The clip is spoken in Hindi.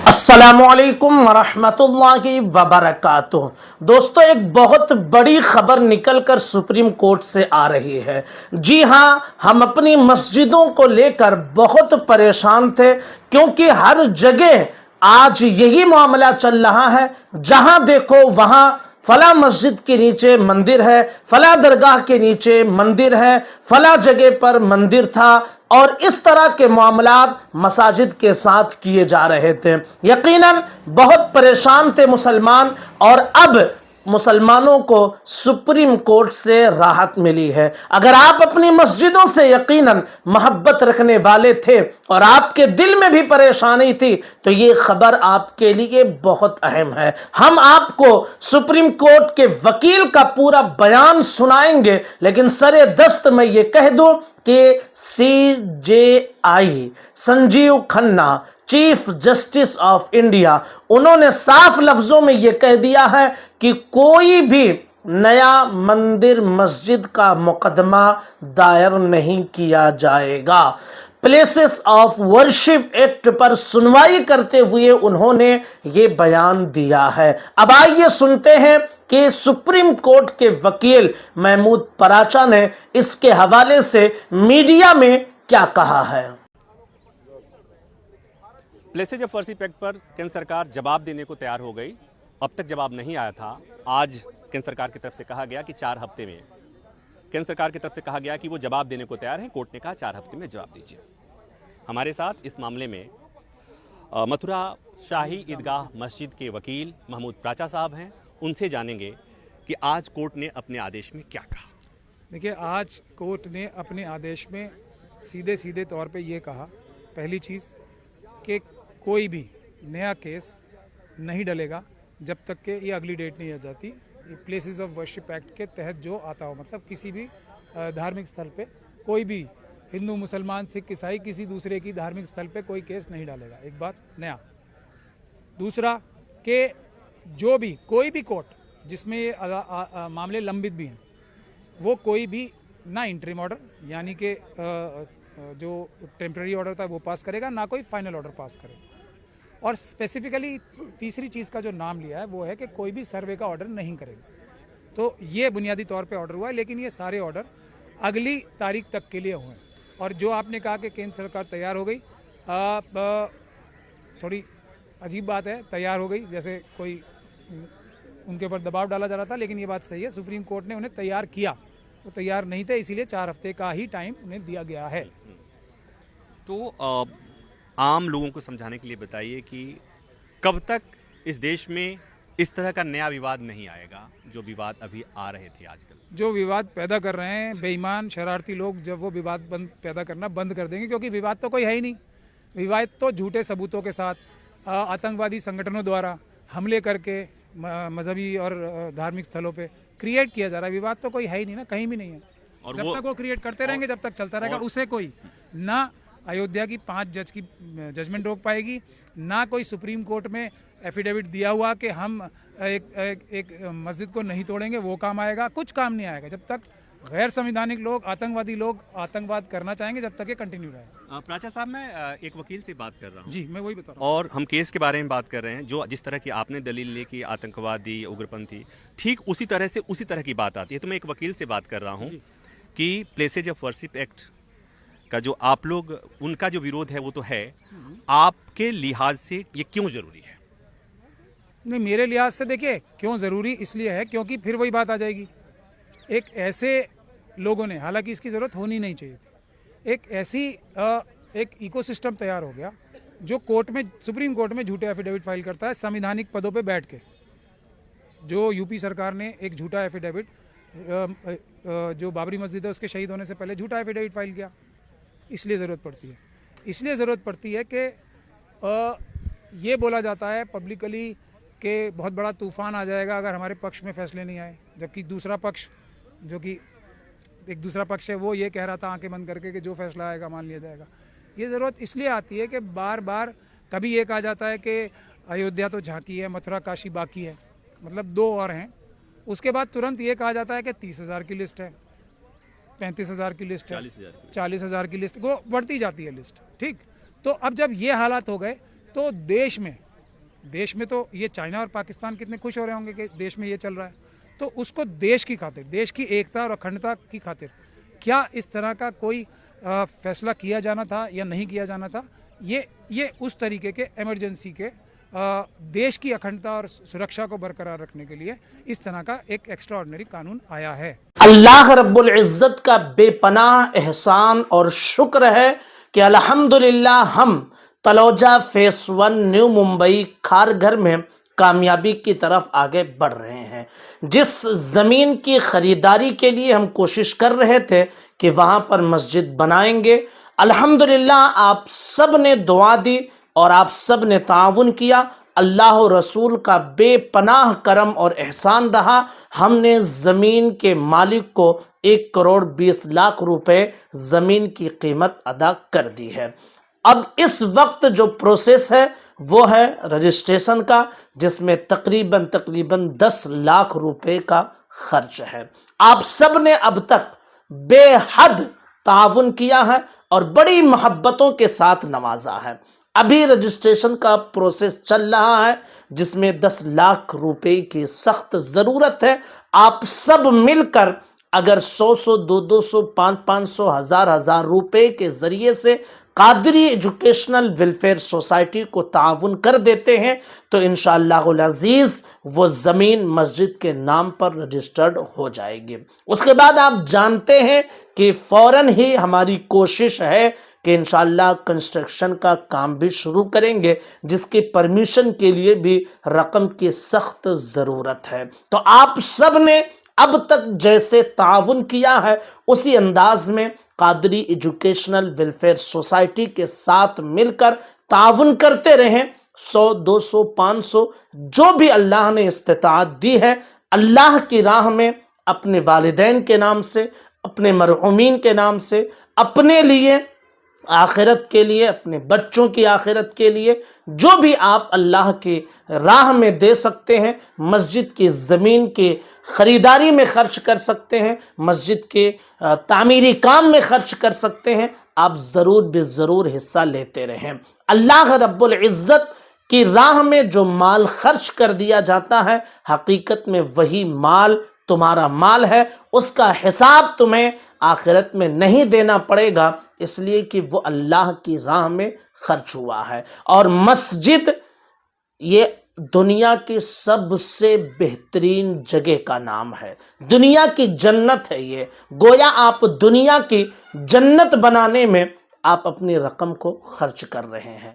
अस्सलामुअलैकुम वरहमतुल्लाहि वबरकातुह। दोस्तों, एक बहुत बड़ी खबर निकलकर सुप्रीम कोर्ट से आ रही है। जी हां, हम अपनी मस्जिदों को लेकर बहुत परेशान थे क्योंकि हर जगह आज यही मामला चल रहा है। जहां देखो वहां फला मस्जिद के नीचे मंदिर है, फला दरगाह के नीचे मंदिर है, फला जगह पर मंदिर था और इस तरह के मामलात मसाजिद के साथ किए जा रहे थे। यकीनन बहुत परेशान थे मुसलमान और अब मुसलमानों को सुप्रीम कोर्ट से राहत मिली है। अगर आप अपनी मस्जिदों से यकीनन मोहब्बत रखने वाले थे और आपके दिल में भी परेशानी थी तो ये खबर आपके लिए बहुत अहम है। हम आपको सुप्रीम कोर्ट के वकील का पूरा बयान सुनाएंगे, लेकिन सरे दस्त में ये कह दूं कि CJI Sanjeev Khanna, chief justice of India, उन्होंने साफ लफ्जों में यह कह दिया है कि कोई भी नया मंदिर मस्जिद का मुकदमा दायर नहीं किया जाएगा। प्लेसेस ऑफ वर्शिप एक्ट पर सुनवाई करते हुए उन्होंने ये बयान दिया है। अब आइए सुनते हैं कि सुप्रीम कोर्ट के वकील महमूद पराचा ने इसके हवाले से मीडिया में क्या कहा है। प्लेसेज ऑफ वर्शिप एक्ट पर केंद्र सरकार जवाब देने को तैयार हो गई। अब तक जवाब नहीं आया था। आज केंद्र सरकार की तरफ से कहा गया कि 4 हफ्ते में, केंद्र सरकार की तरफ से कहा गया कि वो जवाब देने को तैयार है। कोर्ट ने कहा 4 हफ्ते में जवाब दीजिए। हमारे साथ इस मामले में मथुरा शाही ईदगाह मस्जिद के वकील महमूद पराचा साहब हैं। उनसे जानेंगे कि आज कोर्ट ने अपने आदेश में क्या कहा। देखिए, आज कोर्ट ने अपने आदेश में सीधे सीधे तौर पे ये कहा, पहली चीज़ कि कोई भी नया केस नहीं डलेगा जब तक कि ये अगली डेट नहीं आ जाती। ये प्लेसेस ऑफ वर्शिप एक्ट के तहत जो आता हो, मतलब किसी भी धार्मिक स्थल पे कोई भी हिंदू, मुसलमान, सिख, ईसाई किसी दूसरे की धार्मिक स्थल पे कोई केस नहीं डालेगा। एक बात नया। दूसरा कि जो भी कोई भी कोर्ट जिसमें ये मामले लंबित भी हैं, वो कोई भी ना इंटरिम ऑर्डर यानी कि जो टेम्पररी ऑर्डर था वो पास करेगा, ना कोई फाइनल ऑर्डर पास करेगा। और स्पेसिफिकली तीसरी चीज़ का जो नाम लिया है वो है कि कोई भी सर्वे का ऑर्डर नहीं करेगा। तो ये बुनियादी तौर पे ऑर्डर हुआ है, लेकिन ये सारे ऑर्डर अगली तारीख तक के लिए हुए हैं। और जो आपने कहा कि केंद्र सरकार तैयार हो गई, थोड़ी अजीब बात है, तैयार हो गई जैसे कोई उनके ऊपर दबाव डाला जा रहा था, लेकिन ये बात सही है, सुप्रीम कोर्ट ने उन्हें तैयार किया। वो तैयार नहीं थे, इसीलिए 4 हफ्ते का ही टाइम उन्हें दिया गया है। तो आम लोगों को समझाने के लिए बताइए कि कब तक इस देश में इस तरह का नया विवाद नहीं आएगा जो विवाद अभी आ रहे थे आजकल। जो विवाद पैदा कर रहे हैं बेईमान शरारती लोग, जब वो विवाद पैदा करना बंद कर देंगे, क्योंकि विवाद तो कोई है ही नहीं। विवाद तो झूठे सबूतों के साथ आतंकवादी संगठनों द्वारा हमले करके मजहबी और धार्मिक स्थलों पे क्रिएट किया जा रहा है। विवाद तो कोई है ही नहीं ना, कहीं भी नहीं है। और जब तक वो क्रिएट करते रहेंगे, जब तक चलता रहेगा, उसे कोई ना अयोध्या की 5 जज की जजमेंट रोक पाएगी, ना कोई सुप्रीम कोर्ट में एफिडेविट दिया हुआ कि हम एक मस्जिद को नहीं तोड़ेंगे, वो काम आएगा। कुछ काम नहीं आएगा जब तक गैर संवैधानिक लोग, आतंकवादी लोग आतंकवाद करना चाहेंगे, जब तक ये कंटिन्यू रहेगा। पराचा साहब, मैं एक वकील से बात कर रहा हूँ। जी, मैं वही बता रहा हूँ। और हम केस के बारे में बात कर रहे हैं, जो जिस तरह की आपने दलील ली कि आतंकवादी, उग्रपंथी, ठीक उसी तरह की बात आती है। तो मैं एक वकील से बात कर रहा हूँ कि प्लेसेज ऑफ वर्शिप एक्ट का जो आप लोग, उनका जो विरोध है वो तो है, आपके लिहाज से ये क्यों जरूरी है? नहीं, मेरे लिहाज से देखिए क्यों ज़रूरी इसलिए है क्योंकि फिर वही बात आ जाएगी। एक ऐसे लोगों ने, हालांकि इसकी ज़रूरत होनी नहीं चाहिए थी, एक ऐसी एक इकोसिस्टम तैयार हो गया जो कोर्ट में, सुप्रीम कोर्ट में झूठे एफिडेविट फाइल करता है संवैधानिक पदों पे बैठ के। जो यूपी सरकार ने एक झूठा एफिडेविट, जो बाबरी मस्जिद है उसके शहीद होने से पहले झूठा एफिडेविट फाइल किया। इसलिए ज़रूरत पड़ती है, इसलिए ज़रूरत पड़ती है कि ये बोला जाता है पब्लिकली कि बहुत बड़ा तूफान आ जाएगा अगर हमारे पक्ष में फैसले नहीं आए, जबकि दूसरा पक्ष, जो कि एक दूसरा पक्ष है, वो ये कह रहा था आंखें बंद करके कि जो फैसला आएगा मान लिया जाएगा। ये ज़रूरत इसलिए आती है कि बार बार कभी ये कहा जाता है कि अयोध्या तो झांकी है, मथुरा काशी बाकी है, मतलब 2 और हैं। उसके बाद तुरंत ये कहा जाता है कि 30,000 की लिस्ट है, 35,000 की लिस्ट है, 40,000 की लिस्ट, वो बढ़ती जाती है लिस्ट। ठीक, तो अब जब ये हालात हो गए तो देश में देश में तो ये चाइना और पाकिस्तान कितने खुश हो रहे होंगे कि देश में ये चल रहा है, तो उसको देश की खातिर, देश की एकता और अखंडता की खातिर क्या इस तरह का कोई फैसला किया जाना था या नहीं किया जाना था। ये उस तरीके के इमरजेंसी के देश की अखंडता और सुरक्षा को बरकरार रखने के लिए इस तरह का एक एक्स्ट्राऑर्डिनरी कानून आया है। अल्लाह रब्बुल इज्जत का बेपनाह एहसान और शुक्र है कि अल्हम्दुलिल्लाह हम तलोजा फेस 1 न्यू मुंबई खारघर में कामयाबी की तरफ आगे बढ़ रहे हैं। जिस ज़मीन की ख़रीदारी के लिए हम कोशिश कर रहे थे कि वहाँ पर मस्जिद बनाएंगे, अल्हम्दुलिल्लाह आप सब ने दुआ दी और आप सब ने ताउन किया। अल्लाह और रसूल का बेपनाह करम और एहसान रहा। हमने ज़मीन के मालिक को 1,20,00,000 रुपए ज़मीन की कीमत अदा कर दी है। अब इस वक्त जो प्रोसेस है वो है रजिस्ट्रेशन का, जिसमें तकरीबन 10 लाख रुपए का खर्च है। आप सब ने अब तक बेहद ताउन किया है और बड़ी मोहब्बतों के साथ नवाजा है। अभी रजिस्ट्रेशन का प्रोसेस चल रहा है, जिसमें 10 लाख रुपए की सख्त ज़रूरत है। आप सब मिलकर अगर 100 200 500 1000 रुपए के ज़रिए से कादरी एजुकेशनल वेलफेयर सोसाइटी को ताउन कर देते हैं तो इंशाअल्लाहुल अज़ीज़ वो ज़मीन मस्जिद के नाम पर रजिस्टर्ड हो जाएगी। उसके बाद आप जानते हैं कि फ़ौरन ही हमारी कोशिश है कि इंशाअल्लाह कंस्ट्रक्शन का काम भी शुरू करेंगे, जिसकी परमिशन के लिए भी रकम की सख्त ज़रूरत है। तो आप सब ने अब तक जैसे ताउन किया है उसी अंदाज में कादरी एजुकेशनल वेलफेयर सोसाइटी के साथ मिलकर ताउन करते रहें। 100 200 500 जो भी अल्लाह ने इस्तिताअत दी है, अल्लाह की राह में अपने वालिदैन के नाम से, अपने मरहूमीन के नाम से, अपने लिए आखिरत के लिए, अपने बच्चों की आखिरत के लिए, जो भी आप अल्लाह की राह में दे सकते हैं, मस्जिद की ज़मीन की ख़रीदारी में ख़र्च कर सकते हैं, मस्जिद के तामीरी काम में ख़र्च कर सकते हैं, आप ज़रूर बेज़रूर हिस्सा लेते रहें। अल्लाह रब्बुल इज़्ज़त की राह में जो माल खर्च कर दिया जाता है, हकीकत में वही माल तुम्हारा माल है, उसका हिसाब तुम्हें आखिरत में नहीं देना पड़ेगा, इसलिए कि वो अल्लाह की राह में खर्च हुआ है। और मस्जिद ये दुनिया की सबसे बेहतरीन जगह का नाम है, दुनिया की जन्नत है। ये गोया आप दुनिया की जन्नत बनाने में आप अपनी रकम को खर्च कर रहे हैं।